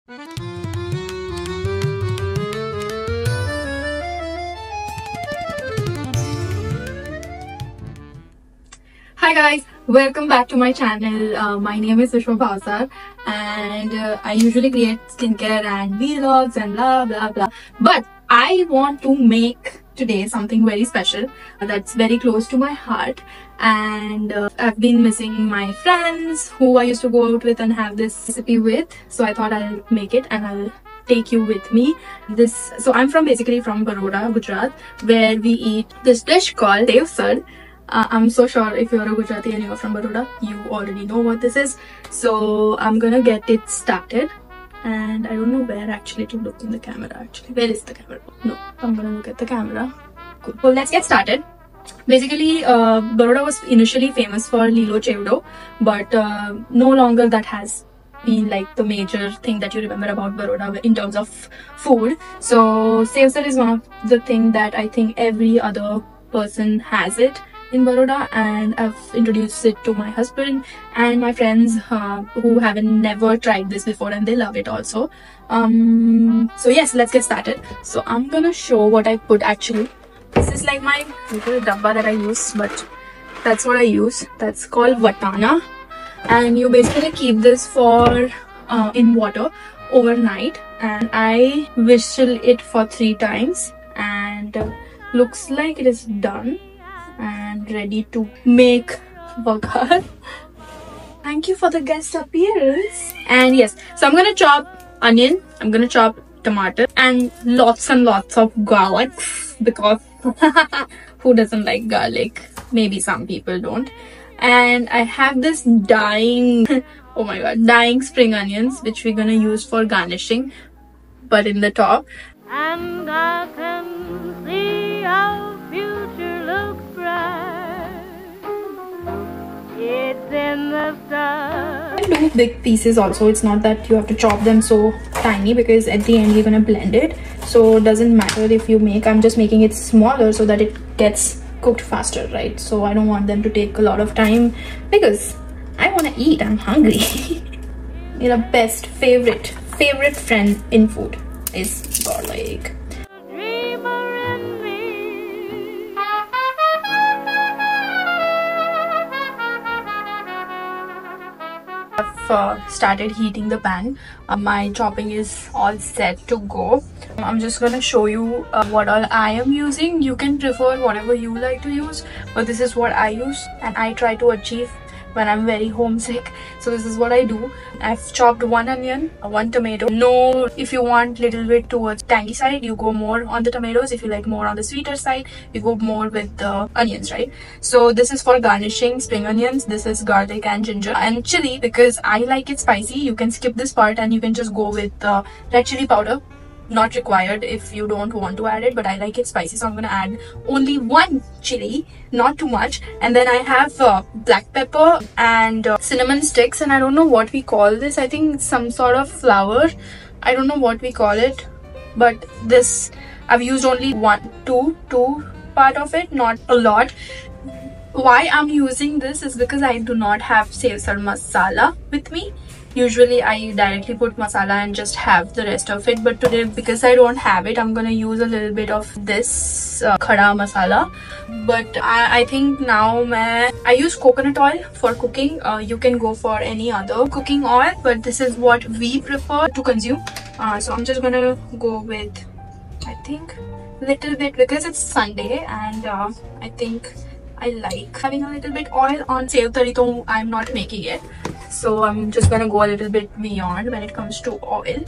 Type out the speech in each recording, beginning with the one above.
Hi guys, welcome back to my channel. My name is Sushma Bhavsar and I usually create skincare and vlogs and blah blah blah. But I want to make today something very special that's very close to my heart, and I've been missing my friends who I used to go out with and have this recipe with, so I thought I'll make it and I'll take you with me. So I'm basically from Baroda, Gujarat, where we eat this dish called sev sar. I'm so sure if you're a Gujarati and you're from Baroda, you already know what this is. So I'm gonna get it started, and I don't know where actually to look in the camera. Actually, where is the camera? No, I'm gonna look at the camera. Cool. Well, let's get started. Basically, Baroda was initially famous for Lilo Chevdo, but no longer that has been like the major thing that you remember about Baroda in terms of food. So sev sar is one of the thing that I think every other person has it in Baroda, and I've introduced it to my husband and my friends who haven't never tried this before, and they love it also. So yes, let's get started. So I'm gonna show what I put. Actually, this is like my little dabba that I use, but that's what I use. That's called Watana, and you basically keep this for in water overnight, and I whistle it for 3 times, and looks like it is done and ready to make baghar. Thank you for the guest appearance. And yes, so I'm gonna chop onion, I'm gonna chop tomato, and lots of garlic, because who doesn't like garlic? Maybe some people don't. And I have this dying oh my god, dying spring onions, which we're gonna use for garnishing, but in the top. And I can see our future looks bright. It's in the stars. You can do big pieces also. It's not that you have to chop them so tiny, because at the end you're gonna blend it. So it doesn't matter if you make. I'm just making it smaller so that it gets cooked faster, right? So I don't want them to take a lot of time, because I want to eat. I'm hungry. Your best favorite friend in food is garlic. I've started heating the pan. My chopping is all set to go. I'm just gonna show you what all I am using. You can prefer whatever you like to use, but this is what I use, and I try to achieve when I'm very homesick. So this is what I do. I've chopped 1 onion, 1 tomato. No, if you want little bit towards tangy side, you go more on the tomatoes. If you like more on the sweeter side, you go more with the onions, right? So this is for garnishing spring onions. This is garlic and ginger and chili, because I like it spicy. You can skip this part and you can just go with red chili powder. Not required if you don't want to add it, but I like it spicy, so I'm gonna add only 1 chili, not too much. And then I have black pepper and cinnamon sticks, and I don't know what we call this. I think some sort of flour. I don't know what we call it, but this I've used only 2 part of it, not a lot. Why I'm using this is because I do not have sev sar masala with me. Usually I directly put masala and just have the rest of it, but today, because I don't have it, I'm gonna use a little bit of this khada masala. But I think now I use coconut oil for cooking. You can go for any other cooking oil, but this is what we prefer to consume. So I'm just gonna go with, I think, little bit, because it's Sunday, and I think I like having a little bit oil on sev tari, though I'm not making it. So I'm just gonna go a little bit beyond when it comes to oil.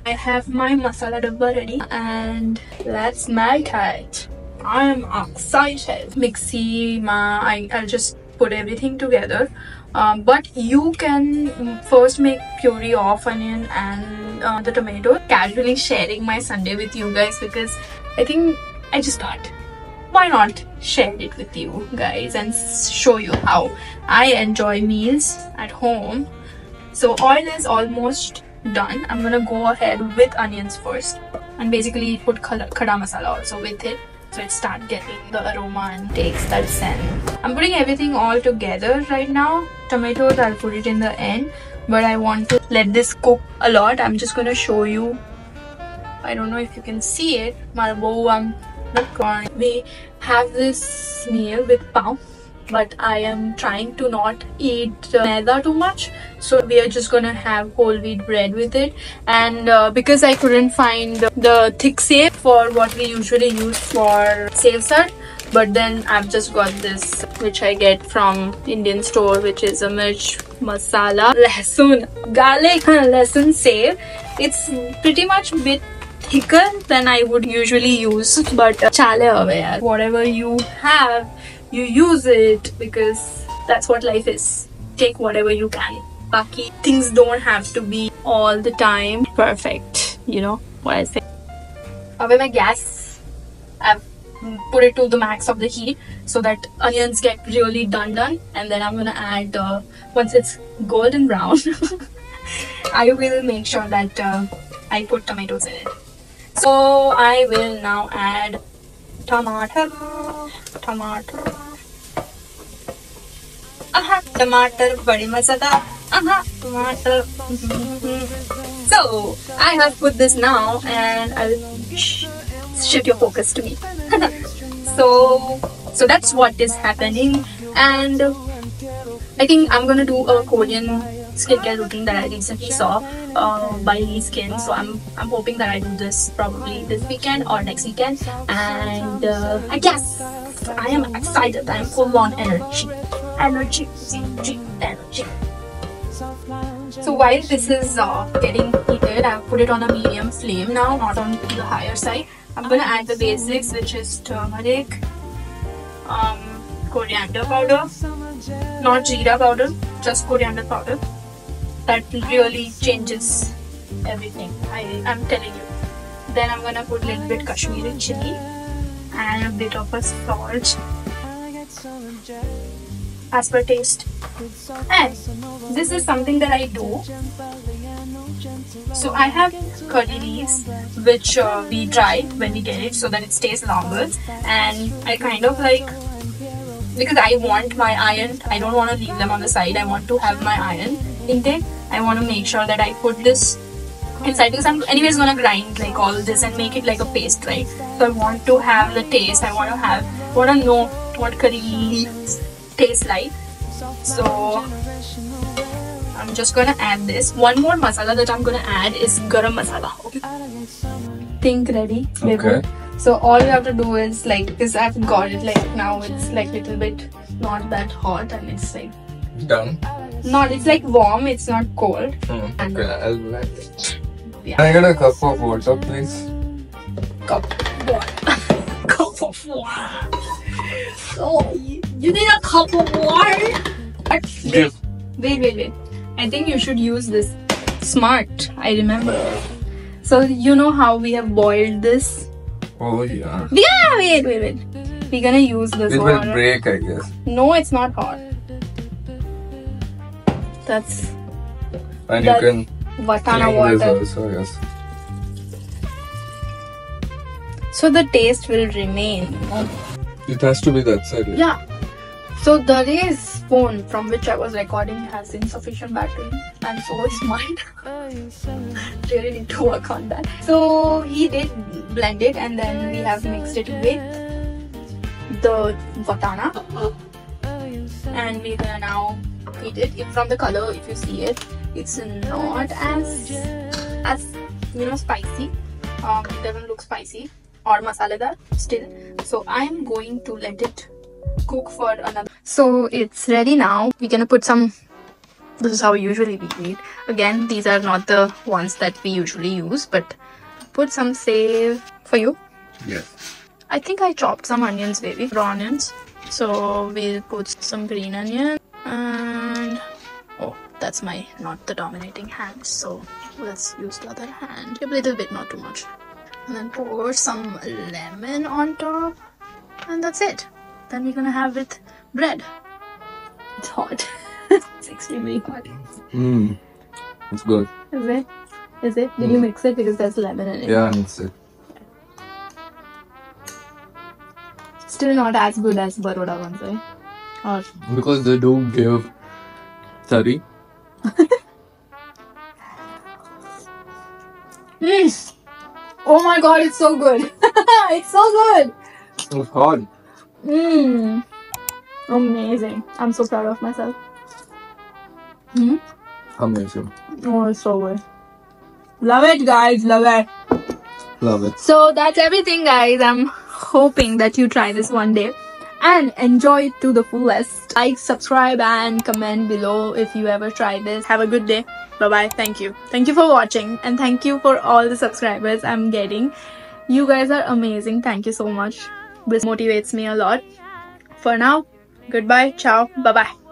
I have my masala dabba ready, and let's make it. I'm excited. Mixie I'll just put everything together. But you can first make puree of onion and the tomato. Casually sharing my Sunday with you guys, because I think I just thought, why not share it with you guys and show you how I enjoy meals at home. So oil is almost done. I'm gonna go ahead with onions first, and basically put khada masala also with it, so it starts getting the aroma and takes that scent. I'm putting everything all together right now. Tomatoes, I'll put it in the end. but I want to let this cook a lot. I'm just gonna show you. I don't know if you can see it. We have this meal with pav, but I am trying to not eat maida too much, so we are just gonna have whole wheat bread with it. And because I couldn't find the thick sev for what we usually use for sev sar, but then I've just got this, which I get from Indian store, which is a mirch masala lasun garlic lasun sev. It's pretty much bit thicker than I would usually use, but chale away, whatever you have, you use it, because that's what life is. Take whatever you can. Baki things don't have to be all the time perfect, you know what I say. Away my gas, I've put it to the max of the heat so that onions get really done, and then I'm gonna add once it's golden brown I will make sure that I put tomatoes in it. So I will now add tomato. Tomato, badi masala. Tomato. So I have put this now, and I'll shift your focus to me. so that's what is happening, and I think I'm gonna do a Korean skincare routine that I recently saw by Lee Skin. So I'm hoping that I do this probably this weekend or next weekend, and I guess I am excited. I am full on energy. So while this is getting heated, I've put it on a medium flame now, not on the higher side. I'm gonna add the basics, which is turmeric, coriander powder, not jeera powder, just coriander powder. That really changes everything, I'm telling you. Then I'm gonna put a little bit Kashmiri chili and a bit of a salt as per taste. And this is something that I do. So I have curry leaves, which we dry when we get it so that it stays longer, and I kind of like, because I want my iron, I don't want to leave them on the side, I want to have my iron intake. I want to make sure that I put this inside, because I'm anyways gonna grind like all this and make it like a paste, right? So I want to have the taste, I want to know what curry leaves taste like. So I'm just gonna add this. One more masala that I'm gonna add is garam masala. Okay. Think ready. Okay. So all you have to do is like, because I've got it like now, it's like little bit not that hot, and it's like done. Not, it's like warm, it's not cold. Okay, I'll add it. Yeah. Can I get a cup of water, please? Cup of water. Cup of water. Oh, you need a cup of water? Wait. I think you should use this. Smart, I remember. So you know how we have boiled this? Oh yeah. Yeah, wait. We're gonna use this water. It will break, I guess. No, it's not hot. That's... And you can Vatana clean water. this also, yes. So the taste will remain. It has to be that side. Yeah. So Dhare's phone from which I was recording has insufficient battery, and so is mine. Really need to work on that. So he did blend it, and then we have mixed it with the Vatana, and we're gonna now eat it. From the color, if you see it, it's not as you know, spicy. It doesn't look spicy or masaladar still. So I am going to let it cook for another. So it's ready now. We're gonna put some. This is how usually we eat. Again, these are not the ones that we usually use, but put some save for you. Yes. I think I chopped some onions, baby, raw onions. So we'll put some green onion, and oh, that's my not the dominating hand. So let's use the other hand, a little bit, not too much, and then pour some lemon on top, and that's it. Then we're gonna have with bread. It's hot. It's extremely hot. It's good. Is it? Is it? Did you mix it? Because there's lemon in it. Yeah, mix it. Still not as good as Baroda ones, right? Or Because they do give curry. Mm. Oh my god, it's so good. It's so good. It's hard. Mmm. Amazing. I'm so proud of myself. Hmm? Amazing. Oh, it's so good. Love it, guys. Love it. Love it. So that's everything, guys. I'm hoping that you try this one day and enjoy it to the fullest. Like, subscribe, and comment below if you ever try this. Have a good day. Bye bye. Thank you. Thank you for watching, and thank you for all the subscribers I'm getting. You guys are amazing. Thank you so much. This motivates me a lot. For now, goodbye. Ciao. Bye bye.